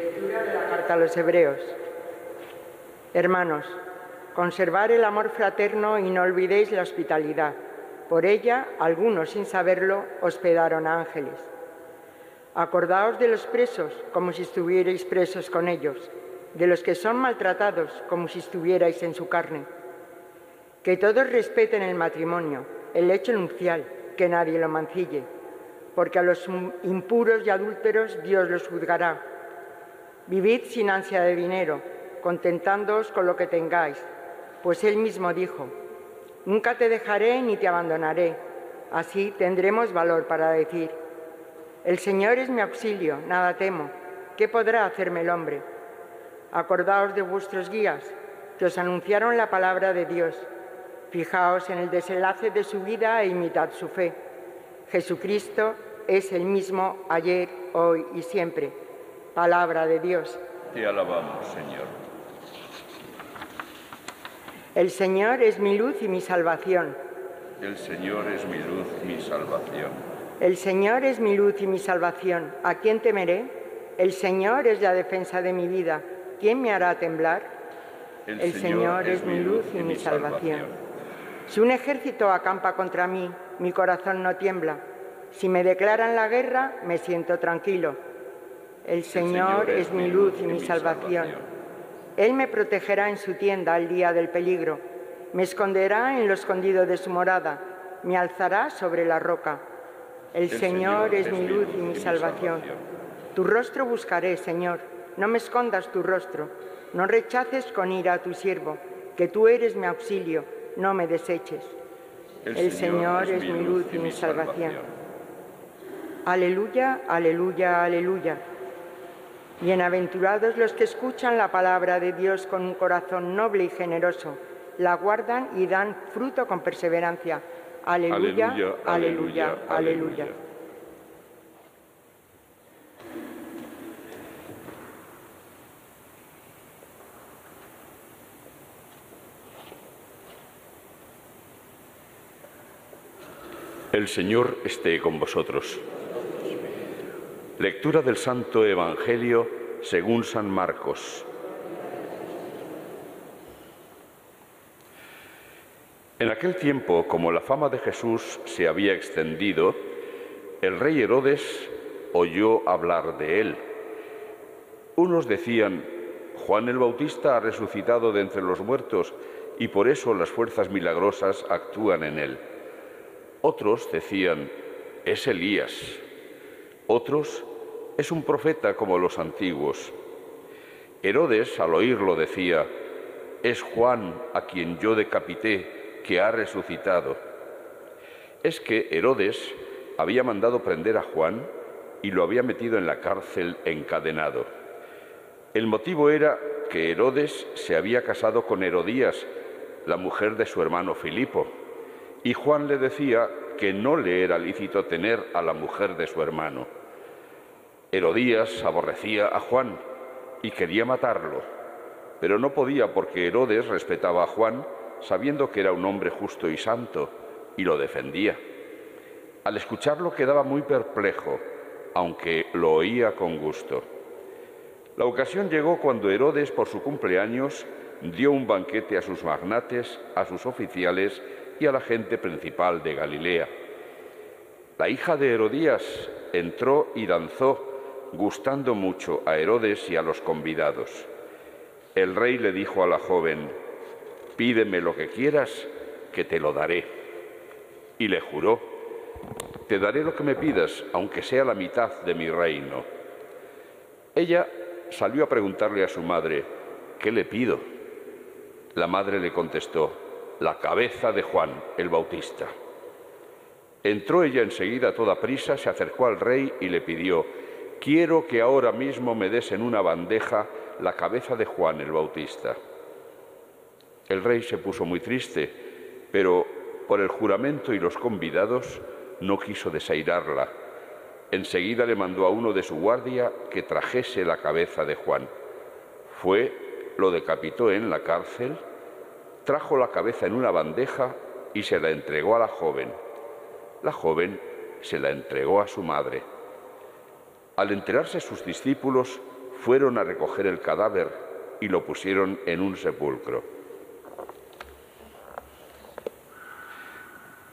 Lectura de la carta a los Hebreos. Hermanos, conservar el amor fraterno y no olvidéis la hospitalidad. Por ella, algunos, sin saberlo, hospedaron a ángeles. Acordaos de los presos, como si estuvierais presos con ellos, de los que son maltratados, como si estuvierais en su carne. Que todos respeten el matrimonio, el lecho nupcial, que nadie lo mancille, porque a los impuros y adúlteros Dios los juzgará. Vivid sin ansia de dinero, contentándoos con lo que tengáis, pues Él mismo dijo: nunca te dejaré ni te abandonaré. Así tendremos valor para decir: el Señor es mi auxilio, nada temo. ¿Qué podrá hacerme el hombre? Acordaos de vuestros guías, que os anunciaron la palabra de Dios. Fijaos en el desenlace de su vida e imitad su fe. Jesucristo es el mismo ayer, hoy y siempre. Palabra de Dios. Te alabamos, Señor. El Señor es mi luz y mi salvación. El Señor es mi luz, mi salvación. El Señor es mi luz y mi salvación. ¿A quién temeré? El Señor es la defensa de mi vida. ¿Quién me hará temblar? El Señor es mi luz y mi salvación. Si un ejército acampa contra mí, mi corazón no tiembla. Si me declaran la guerra, me siento tranquilo. El Señor es mi luz y mi salvación. Él me protegerá en su tienda al día del peligro. Me esconderá en lo escondido de su morada. Me alzará sobre la roca. El Señor es mi luz y mi salvación. Tu rostro buscaré, Señor. No me escondas tu rostro. No rechaces con ira a tu siervo, que tú eres mi auxilio. No me deseches. El Señor es mi luz y mi salvación. Aleluya, aleluya, aleluya. Bienaventurados los que escuchan la palabra de Dios con un corazón noble y generoso, la guardan y dan fruto con perseverancia. Aleluya, aleluya, aleluya, aleluya. El Señor esté con vosotros. Lectura del Santo Evangelio según San Marcos. En aquel tiempo, como la fama de Jesús se había extendido, el rey Herodes oyó hablar de él. Unos decían: Juan el Bautista ha resucitado de entre los muertos y por eso las fuerzas milagrosas actúan en él. Otros decían: es Elías. Otros: es un profeta como los antiguos. Herodes, al oírlo, decía: es Juan, a quien yo decapité, que ha resucitado. Es que Herodes había mandado prender a Juan y lo había metido en la cárcel encadenado. El motivo era que Herodes se había casado con Herodías, la mujer de su hermano Filipo, y Juan le decía que no le era lícito tener a la mujer de su hermano. Herodías aborrecía a Juan y quería matarlo, pero no podía porque Herodes respetaba a Juan, sabiendo que era un hombre justo y santo, y lo defendía. Al escucharlo quedaba muy perplejo, aunque lo oía con gusto. La ocasión llegó cuando Herodes, por su cumpleaños, dio un banquete a sus magnates, a sus oficiales y a la gente principal de Galilea. La hija de Herodías entró y danzó, gustando mucho a Herodes y a los convidados. El rey le dijo a la joven: pídeme lo que quieras, que te lo daré. Y le juró: te daré lo que me pidas, aunque sea la mitad de mi reino. Ella salió a preguntarle a su madre: ¿qué le pido? La madre le contestó: la cabeza de Juan el Bautista. Entró ella enseguida a toda prisa, se acercó al rey y le pidió: quiero que ahora mismo me des en una bandeja la cabeza de Juan el Bautista. El rey se puso muy triste, pero por el juramento y los convidados no quiso desairarla. Enseguida le mandó a uno de su guardia que trajese la cabeza de Juan. Fue, lo decapitó en la cárcel, trajo la cabeza en una bandeja y se la entregó a la joven. La joven se la entregó a su madre. Al enterarse sus discípulos, fueron a recoger el cadáver y lo pusieron en un sepulcro.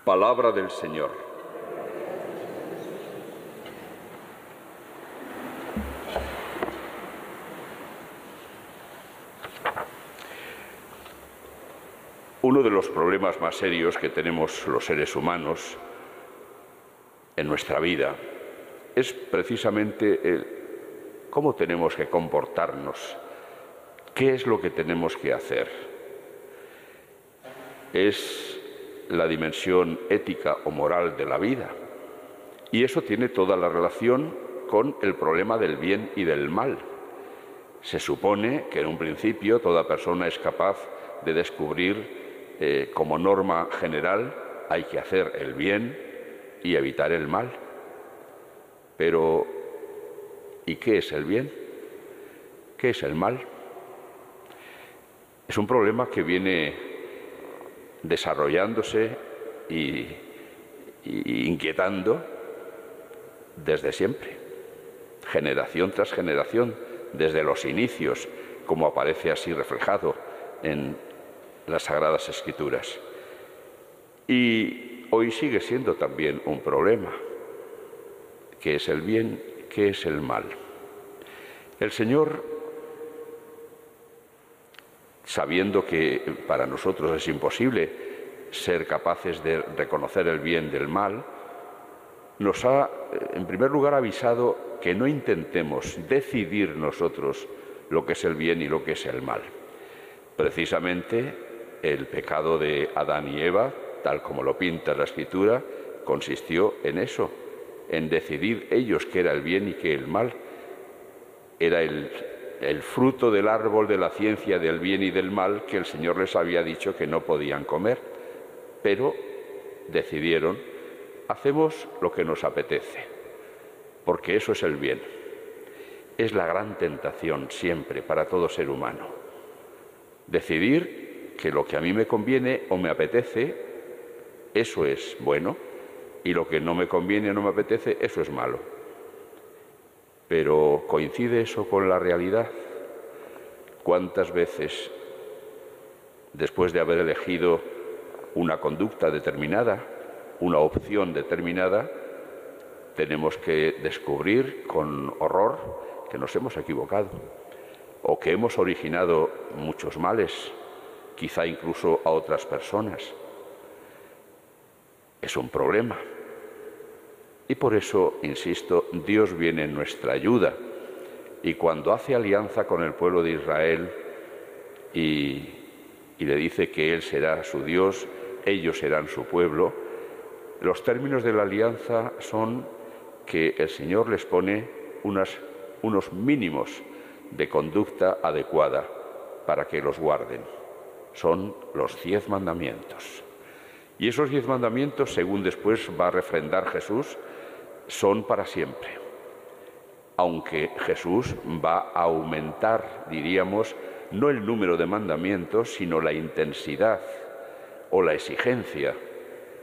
Palabra del Señor. Uno de los problemas más serios que tenemos los seres humanos en nuestra vida es precisamente cómo tenemos que comportarnos, qué es lo que tenemos que hacer. Es la dimensión ética o moral de la vida, y eso tiene toda la relación con el problema del bien y del mal. Se supone que en un principio toda persona es capaz de descubrir como norma general hay que hacer el bien y evitar el mal. Pero, ¿y qué es el bien? ¿Qué es el mal? Es un problema que viene desarrollándose y inquietando desde siempre, generación tras generación, desde los inicios, como aparece así reflejado en las Sagradas Escrituras. Y hoy sigue siendo también un problema. ¿Qué es el bien? ¿Qué es el mal? El Señor, sabiendo que para nosotros es imposible ser capaces de reconocer el bien del mal, nos ha, en primer lugar, avisado que no intentemos decidir nosotros lo que es el bien y lo que es el mal. Precisamente, el pecado de Adán y Eva, tal como lo pinta la Escritura, consistió en eso, en decidir ellos qué era el bien y qué el mal. Era el fruto del árbol de la ciencia del bien y del mal que el Señor les había dicho que no podían comer, pero decidieron, hacemos lo que nos apetece, porque eso es el bien. Es la gran tentación siempre para todo ser humano. Decidir que lo que a mí me conviene o me apetece, eso es bueno, y lo que no me conviene o no me apetece, eso es malo. Pero ¿coincide eso con la realidad? ¿Cuántas veces, después de haber elegido una conducta determinada, una opción determinada, tenemos que descubrir con horror que nos hemos equivocado o que hemos originado muchos males, quizá incluso a otras personas? Es un problema. Y por eso, insisto, Dios viene en nuestra ayuda. Y cuando hace alianza con el pueblo de Israel y le dice que Él será su Dios, ellos serán su pueblo, los términos de la alianza son que el Señor les pone unos mínimos de conducta adecuada para que los guarden. Son los 10 mandamientos. Y esos 10 mandamientos, según después va a refrendar Jesús, son para siempre. Aunque Jesús va a aumentar, diríamos, no el número de mandamientos, sino la intensidad o la exigencia.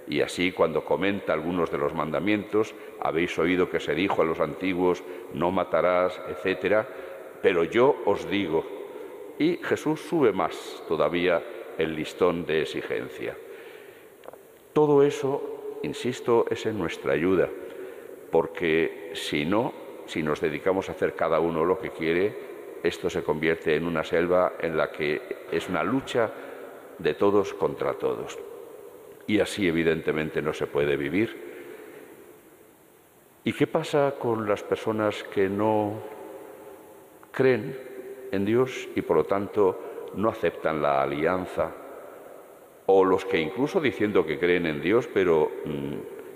Y así, cuando comenta algunos de los mandamientos, habéis oído que se dijo a los antiguos, no matarás, etcétera, pero yo os digo. Y Jesús sube más todavía el listón de exigencia. Todo eso, insisto, es en nuestra ayuda, porque si nos dedicamos a hacer cada uno lo que quiere, esto se convierte en una selva en la que es una lucha de todos contra todos. Y así, evidentemente, no se puede vivir. ¿Y qué pasa con las personas que no creen en Dios y, por lo tanto, no aceptan la alianza? O los que incluso diciendo que creen en Dios, pero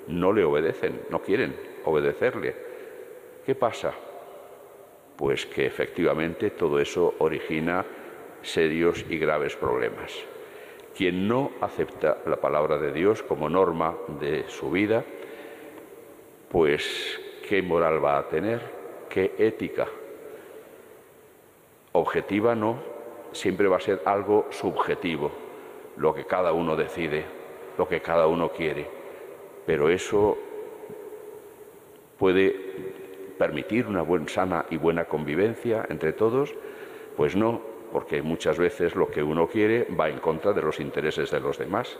no le obedecen, no quieren obedecerle. ¿Qué pasa? Pues que efectivamente todo eso origina serios y graves problemas. Quien no acepta la palabra de Dios como norma de su vida, pues ¿qué moral va a tener? ¿Qué ética? Objetiva no, siempre va a ser algo subjetivo, lo que cada uno decide, lo que cada uno quiere. Pero eso puede permitir una sana y buena convivencia entre todos? Pues no, porque muchas veces lo que uno quiere va en contra de los intereses de los demás.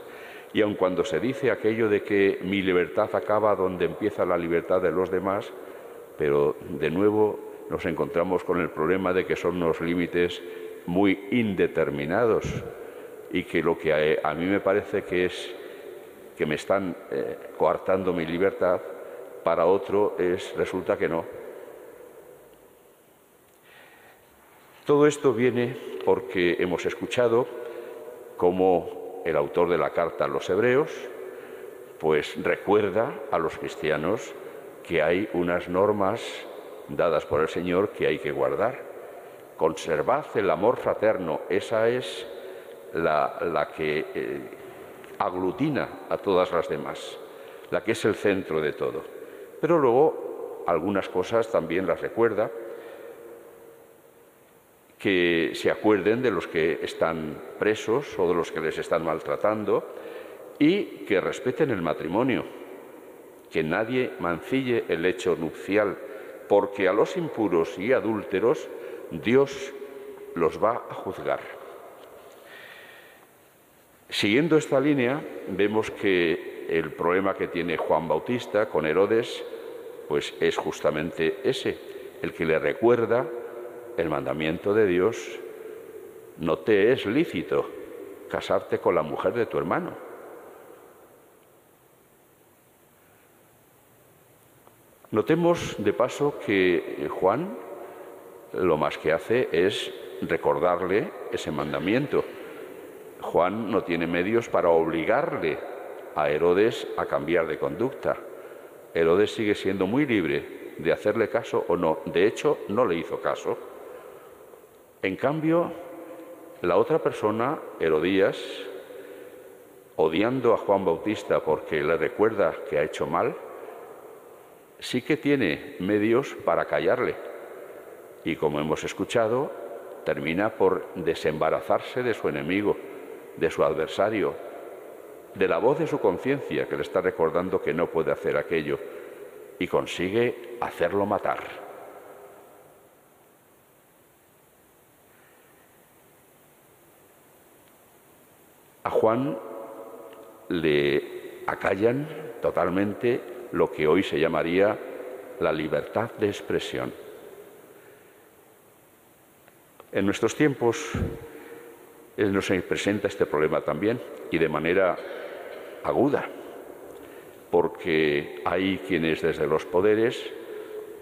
Y aun cuando se dice aquello de que mi libertad acaba donde empieza la libertad de los demás, pero de nuevo nos encontramos con el problema de que son unos límites muy indeterminados y que lo que a mí me parece que es que me están coartando mi libertad, para otro resulta que no. Todo esto viene porque hemos escuchado cómo el autor de la carta a los hebreos pues recuerda a los cristianos que hay unas normas dadas por el Señor que hay que guardar. Conservad el amor fraterno, esa es la que aglutina a todas las demás, la que es el centro de todo. Pero luego algunas cosas también las recuerda, que se acuerden de los que están presos o de los que les están maltratando y que respeten el matrimonio, que nadie mancille el hecho nupcial, porque a los impuros y adúlteros Dios los va a juzgar. Siguiendo esta línea, vemos que el problema que tiene Juan Bautista con Herodes pues es justamente ese, el que le recuerda el mandamiento de Dios: no te es lícito casarte con la mujer de tu hermano. Notemos de paso que Juan lo más que hace es recordarle ese mandamiento. Juan no tiene medios para obligarle a Herodes a cambiar de conducta. Herodes sigue siendo muy libre de hacerle caso o no. De hecho, no le hizo caso. En cambio, la otra persona, Herodías, odiando a Juan Bautista porque le recuerda que ha hecho mal, sí que tiene medios para callarle. Y como hemos escuchado, termina por desembarazarse de su enemigo, de su adversario, de la voz de su conciencia que le está recordando que no puede hacer aquello, y consigue hacerlo matar. A Juan le acallan totalmente lo que hoy se llamaría la libertad de expresión. En nuestros tiempos nos presenta este problema también, y de manera aguda, porque hay quienes desde los poderes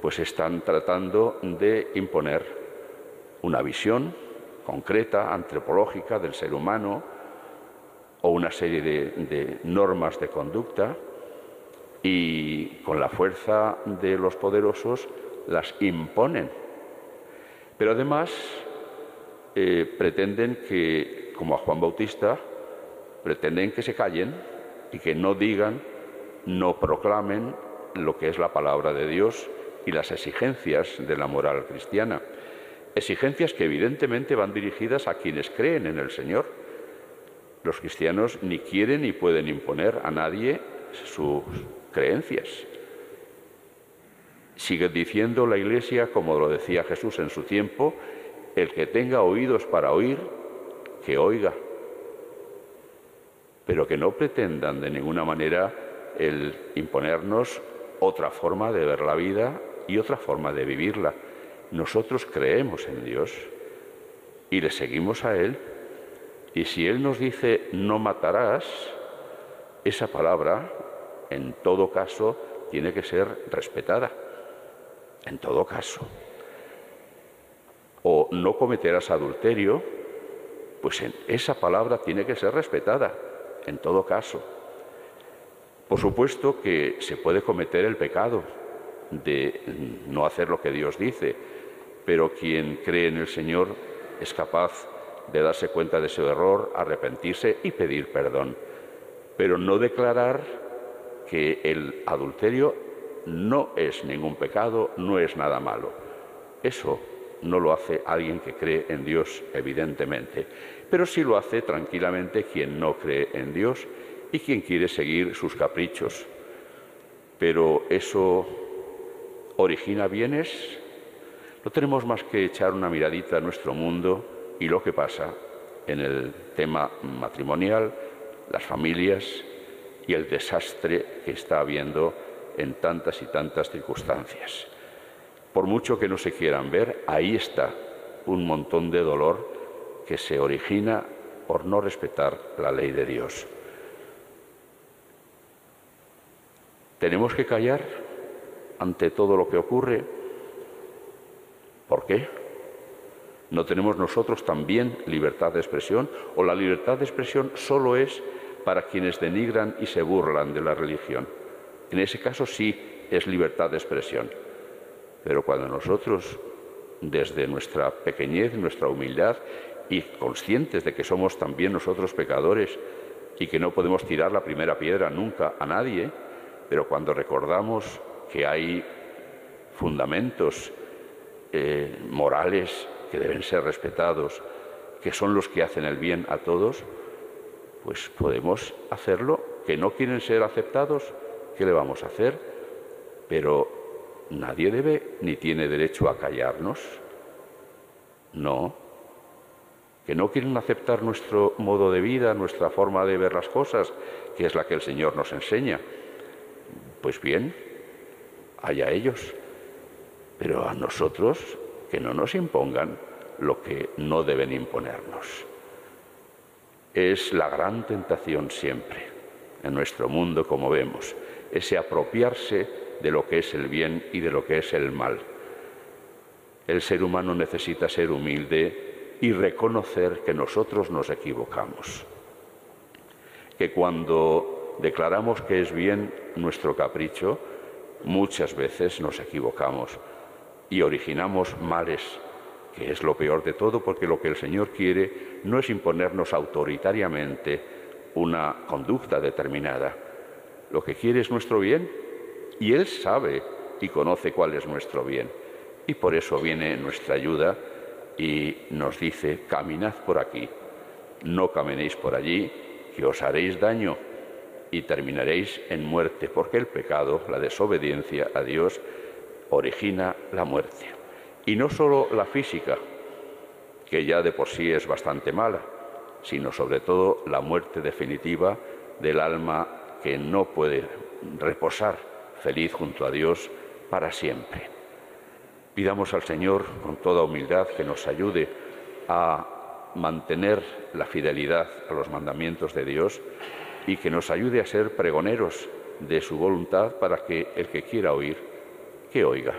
pues están tratando de imponer una visión concreta, antropológica del ser humano, o una serie de normas de conducta, y con la fuerza de los poderosos las imponen. Pero además pretenden que, como a Juan Bautista, pretenden que se callen y que no digan, no proclamen lo que es la palabra de Dios y las exigencias de la moral cristiana. Exigencias que evidentemente van dirigidas a quienes creen en el Señor. Los cristianos ni quieren ni pueden imponer a nadie sus creencias. Sigue diciendo la Iglesia, como lo decía Jesús en su tiempo: el que tenga oídos para oír, que oiga. Pero que no pretendan de ninguna manera el imponernos otra forma de ver la vida y otra forma de vivirla. Nosotros creemos en Dios y le seguimos a Él. Y si Él nos dice no matarás, esa palabra, en todo caso, tiene que ser respetada. En todo caso. O no cometerás adulterio, pues esa palabra tiene que ser respetada. En todo caso. Por supuesto que se puede cometer el pecado de no hacer lo que Dios dice, pero quien cree en el Señor es capaz de darse cuenta de su error, arrepentirse y pedir perdón, pero no declarar que el adulterio no es ningún pecado, no es nada malo. Eso no lo hace alguien que cree en Dios, evidentemente, pero sí lo hace tranquilamente quien no cree en Dios y quien quiere seguir sus caprichos. Pero eso origina bienes, no tenemos más que echar una miradita a nuestro mundo y lo que pasa en el tema matrimonial, las familias y el desastre que está habiendo en tantas y tantas circunstancias. Por mucho que no se quieran ver, ahí está un montón de dolor que se origina por no respetar la ley de Dios. ¿Tenemos que callar ante todo lo que ocurre? ¿Por qué? ¿No tenemos nosotros también libertad de expresión? ¿O la libertad de expresión solo es para quienes denigran y se burlan de la religión? En ese caso sí es libertad de expresión. Pero cuando nosotros, desde nuestra pequeñez, nuestra humildad, y conscientes de que somos también nosotros pecadores y que no podemos tirar la primera piedra nunca a nadie, pero cuando recordamos que hay fundamentos morales que deben ser respetados, que son los que hacen el bien a todos, pues podemos hacerlo. Que no quieren ser aceptados, ¿qué le vamos a hacer? Pero nadie debe ni tiene derecho a callarnos. No. Que no quieren aceptar nuestro modo de vida, nuestra forma de ver las cosas, que es la que el Señor nos enseña. Pues bien, allá ellos. Pero a nosotros que no nos impongan lo que no deben imponernos. Es la gran tentación siempre en nuestro mundo, como vemos, ese apropiarse de lo que es el bien y de lo que es el mal. El ser humano necesita ser humilde y reconocer que nosotros nos equivocamos. Que cuando declaramos que es bien nuestro capricho, muchas veces nos equivocamos y originamos males, que es lo peor de todo, porque lo que el Señor quiere no es imponernos autoritariamente una conducta determinada. Lo que quiere es nuestro bien y Él sabe y conoce cuál es nuestro bien. Y por eso viene en nuestra ayuda y nos dice: caminad por aquí, no caminéis por allí, que os haréis daño y terminaréis en muerte, porque el pecado, la desobediencia a Dios, origina la muerte. Y no solo la física, que ya de por sí es bastante mala, sino sobre todo la muerte definitiva del alma, que no puede reposar feliz junto a Dios para siempre. Pidamos al Señor con toda humildad que nos ayude a mantener la fidelidad a los mandamientos de Dios y que nos ayude a ser pregoneros de su voluntad, para que el que quiera oír, que oiga.